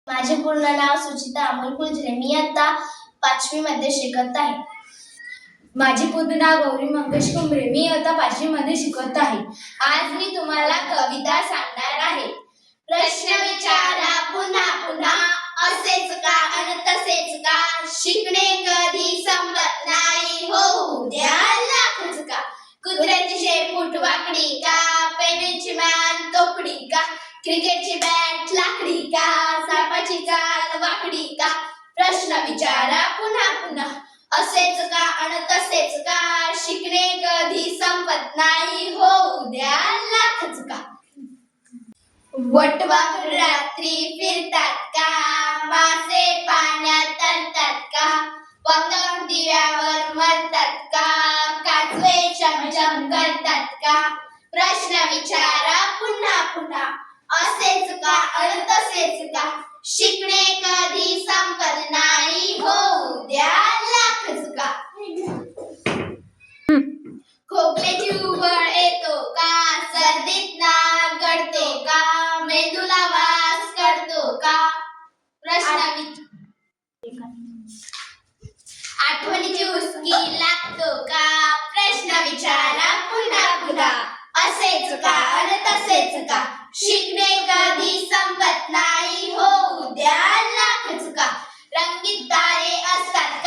माझे पूर्ण नाव सुचिता अमोल कुलजरे. मी आता 5वी मध्ये शिकत आहे. माझे पूर्ण नाव गौरी मंगेश कुंबरे. मी आता 5वी मध्ये शिकत आहे. आज मी तुम्हाला कविता सांगणार आहे. प्रश्न विचारा पुन्हा पुन्हा, असेच का अन तसेच का, शिकणे कधी संपत नाही, हो उद्या लाखच का. कुत्र्याची शेपूट वाकडी का, पेनीची मान तोकडी का, क्रिकेटची बॅट लाकडी का, सापाची चाल वाकडी का. प्रश्न विचारा पुन्हा पुन्हा, असेच का अन तसेच का, शिकणे कधी संपत नाही, हो उद्या लाखच का. वटवाघ रात्री फिरतात का, मासे पाण्यात तरतात का, पतंग दिव्यावर मरतात का, काजवे चमचम करतात का. प्रश्न विचारा पुन्हा पुन्हा, असेच का अन तसेच का, शिकणे कधी संपत नाही, हो उद्या लाखच का. खोकल्याची उबळ येतो का, सर्दीत नाक गळतो का, मेंदूला वास करतो का. आठवणीची उसकी लागतो का. प्रश्न विचारा पुन्हा पुन्हा, असेच का अन तसेच का, शिकणे कधी संपत नाही, हो उद्या लाखच का. रंगीत तारे असतात